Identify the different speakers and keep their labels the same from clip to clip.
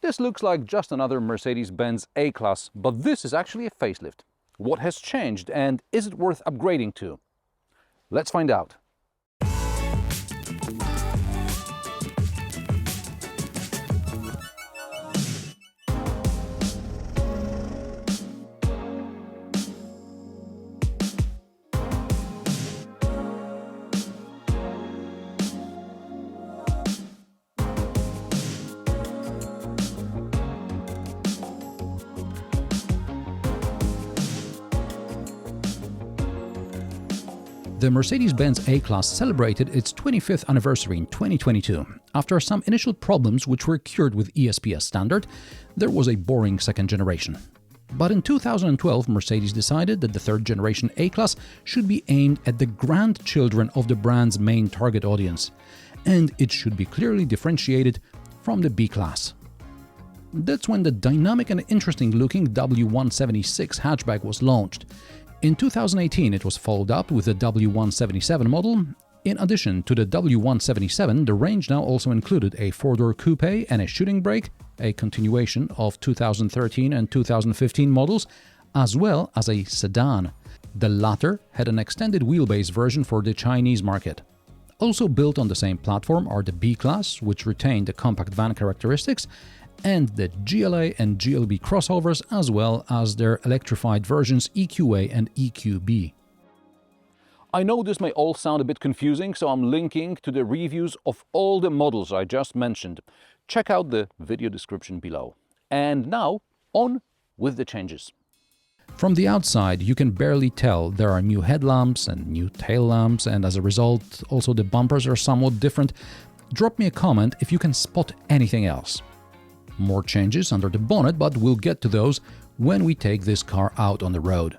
Speaker 1: This looks like just another Mercedes-Benz A Class, but this is actually a facelift. What has changed and is it worth upgrading to? Let's find out. The Mercedes-Benz A Class celebrated its 25th anniversary in 2022. After some initial problems which were cured with ESP standard, there was a boring second generation. But in 2012, Mercedes decided that the third generation A Class should be aimed at the grandchildren of the brand's main target audience, and it should be clearly differentiated from the B Class. That's when the dynamic and interesting-looking W176 hatchback was launched. In 2018, it was followed up with the W177 model. In addition to the W177, the range now also included a four-door coupe and a shooting brake, a continuation of 2013 and 2015 models, as well as a sedan. The latter had an extended wheelbase version for the Chinese market. Also built on the same platform are the B Class, which retained the compact van characteristics, and the GLA and GLB crossovers, as well as their electrified versions EQA and EQB. I know this may all sound a bit confusing, so I'm linking to the reviews of all the models I just mentioned. Check out the video description below. And now, on with the changes. From the outside, you can barely tell there are new headlamps and new tail lamps, and as a result, also the bumpers are somewhat different. Drop me a comment if you can spot anything else. More changes under the bonnet, but we'll get to those when we take this car out on the road.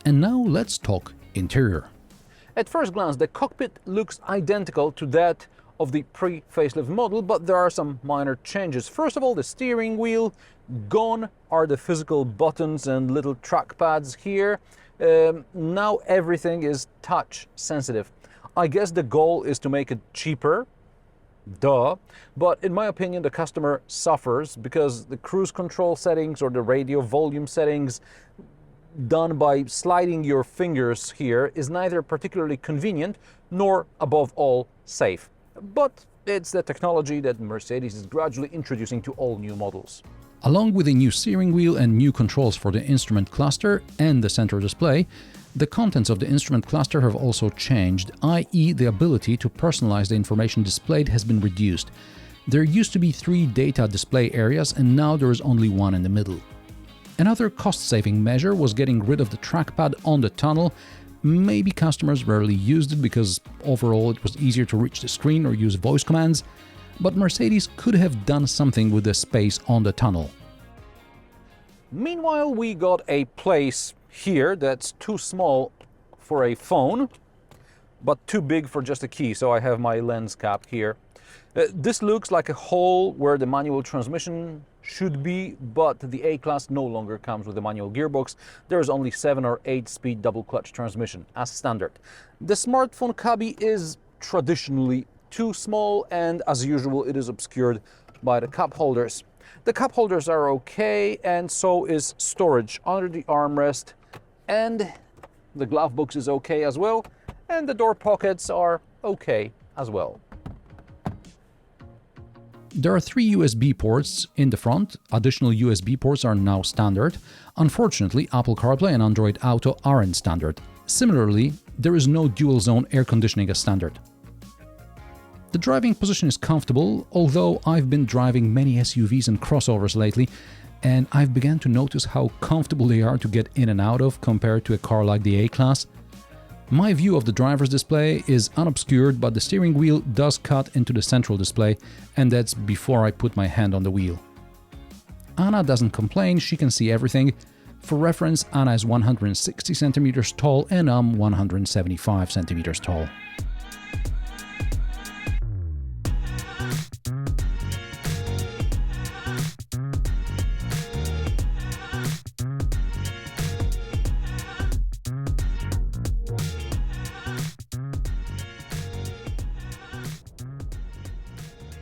Speaker 1: And now let's talk interior. At first glance, the cockpit looks identical to that of the pre-facelift model, but there are some minor changes. First of all, the steering wheel. Gone are the physical buttons and little trackpads here. Now everything is touch sensitive. I guess the goal is to make it cheaper. Duh. But in my opinion, the customer suffers because the cruise control settings or the radio volume settings done by sliding your fingers here is neither particularly convenient nor, above all, safe. But it's the technology that Mercedes is gradually introducing to all new models. Along with a new steering wheel and new controls for the instrument cluster and the center display, the contents of the instrument cluster have also changed, i.e. the ability to personalize the information displayed has been reduced. There used to be 3 data display areas and now there is only one in the middle. Another cost-saving measure was getting rid of the trackpad on the tunnel. Maybe customers rarely used it because overall it was easier to reach the screen or use voice commands, but Mercedes could have done something with the space on the tunnel. Meanwhile, we got a place here that's too small for a phone, but too big for just a key, so I have my lens cap here. This looks like a hole where the manual transmission should be, but the A Class no longer comes with a manual gearbox. There's only 7 or 8 speed double clutch transmission as standard. The smartphone cubby is traditionally too small, and as usual it is obscured by the cup holders. The cup holders are okay, and so is storage under the armrest, and the glove box is okay as well, and the door pockets are okay as well. There are 3 USB ports in the front. Additional USB ports are now standard. Unfortunately, Apple CarPlay and Android Auto aren't standard. Similarly, there is no dual-zone air conditioning as standard. The driving position is comfortable, although I've been driving many SUVs and crossovers lately, and I've begun to notice how comfortable they are to get in and out of compared to a car like the A Class. My view of the driver's display is unobscured, but the steering wheel does cut into the central display, and that's before I put my hand on the wheel. Anna doesn't complain, she can see everything. For reference, Anna is 160 centimeters tall and I'm 175 centimeters tall.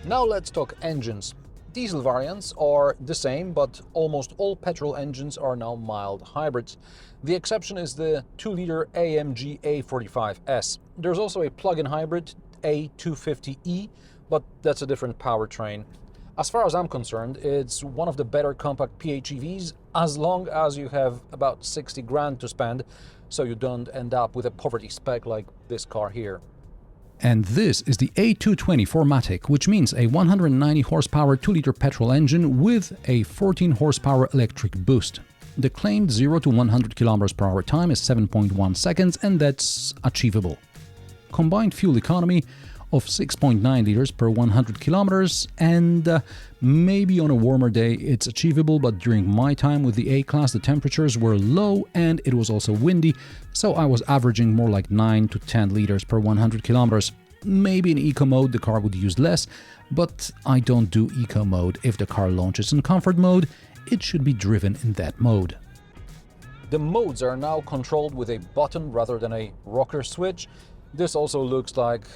Speaker 1: Now let's talk engines. diesel variants are the same, but almost all petrol engines are now mild hybrids. The exception is the 2-liter AMG A45S. There's also a plug-in hybrid A220E, but that's a different powertrain. As far as I'm concerned, it's one of the better compact PHEVs as long as you have about 60 grand to spend, so you don't end up with a poverty spec like this car here. And this is the A220 4MATIC, which means a 190 horsepower 2-liter petrol engine with a 14 horsepower electric boost. The claimed 0 to 100 km/h time is 7.1 seconds, and that's achievable. Combined fuel economy of 6.9 liters per 100 kilometers, and maybe on a warmer day it's achievable, but during my time with the A Class the temperatures were low and it was also windy, so I was averaging more like 9 to 10 liters per 100 kilometers. Maybe in eco mode the car would use less, but I don't do eco mode. If the car launches in comfort mode, it should be driven in that mode. The modes are now controlled with a button rather than a rocker switch. This also looks like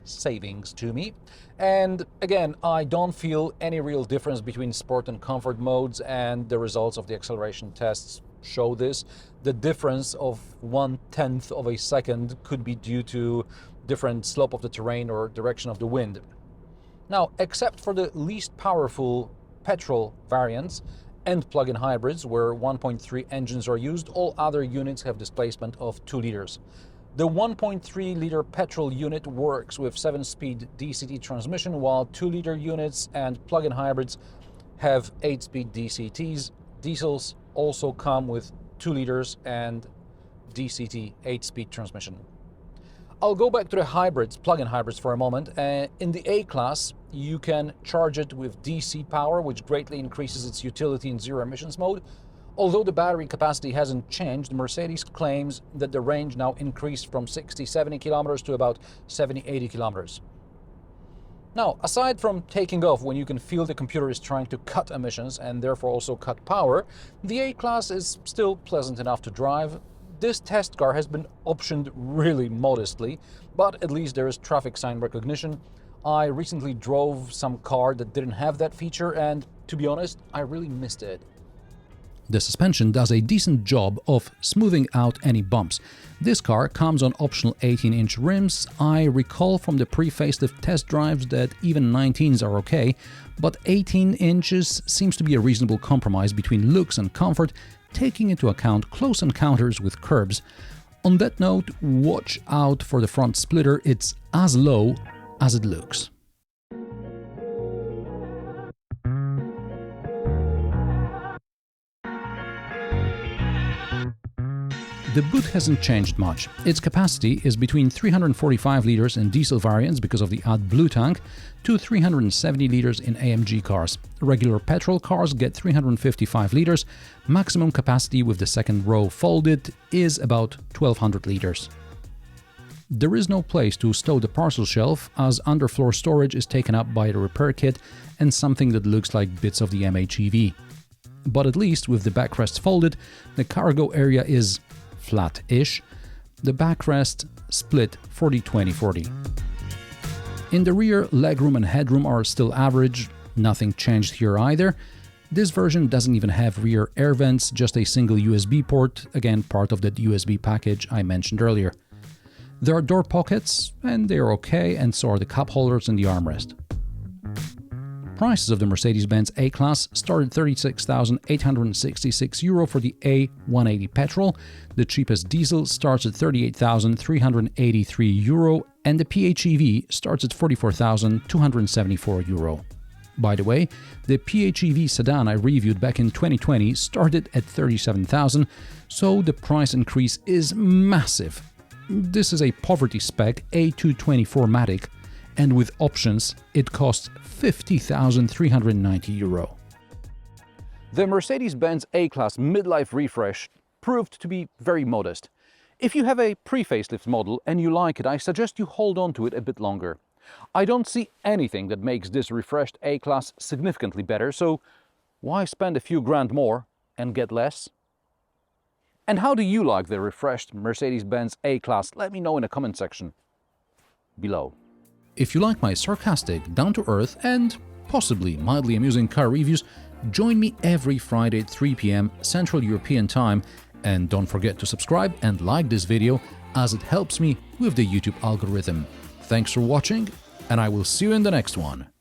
Speaker 1: savings to me. And again, I don't feel any real difference between sport and comfort modes, and the results of the acceleration tests show this. The difference of 1/10 of a second could be due to different slope of the terrain or direction of the wind. Now, except for the least powerful petrol variants and plug-in hybrids where 1.3 engines are used, all other units have displacement of 2 liters. The 1.3-liter petrol unit works with 7-speed DCT transmission, while 2-liter units and plug-in hybrids have 8-speed DCTs. Diesels also come with 2 liters and DCT 8-speed transmission. I'll go back to the hybrids, plug-in hybrids for a moment. In the A Class, you can charge it with DC power, which greatly increases its utility in zero emissions mode. Although the battery capacity hasn't changed, Mercedes claims that the range now increased from 60-70 kilometers to about 70-80 kilometers. Now, aside from taking off when you can feel the computer is trying to cut emissions and therefore also cut power, the A Class is still pleasant enough to drive. This test car has been optioned really modestly, but at least there is traffic sign recognition. I recently drove some car that didn't have that feature, and to be honest, I really missed it. The suspension does a decent job of smoothing out any bumps. This car comes on optional 18-inch rims. I recall from the pre-facelift test drives that even 19s are okay, but 18 inches seems to be a reasonable compromise between looks and comfort, taking into account close encounters with curbs. On that note, watch out for the front splitter. It's as low as it looks. The boot hasn't changed much. Its capacity is between 345 liters in diesel variants because of the AdBlue tank to 370 liters in AMG cars. Regular petrol cars get 355 liters. Maximum capacity with the second row folded is about 1200 liters. There is no place to stow the parcel shelf, as underfloor storage is taken up by the repair kit and something that looks like bits of the MHEV. But at least with the backrest folded, the cargo area is flat-ish. The backrest split 40-20-40. In the rear, legroom and headroom are still average. Nothing changed here either. This version doesn't even have rear air vents, just a single USB port, again part of that USB package I mentioned earlier. There are door pockets, and they're okay, and so are the cup holders and the armrest. Prices of the Mercedes-Benz A Class start at €36,866 for the A180 petrol, the cheapest diesel starts at €38,383, and the PHEV starts at €44,274. By the way, the PHEV sedan I reviewed back in 2020 started at $37,000, so the price increase is massive. This is a poverty spec A220 4MATIC, and with options, it costs €50,390. The Mercedes-Benz A Class midlife refresh proved to be very modest. If you have a pre-facelift model and you like it, I suggest you hold on to it a bit longer. I don't see anything that makes this refreshed A Class significantly better, so why spend a few grand more and get less? And how do you like the refreshed Mercedes-Benz A Class? Let me know in the comment section below. If you like my sarcastic, down-to-earth and possibly mildly amusing car reviews, join me every Friday at 3 p.m. Central European Time, and don't forget to subscribe and like this video as it helps me with the YouTube algorithm. Thanks for watching, and I will see you in the next one.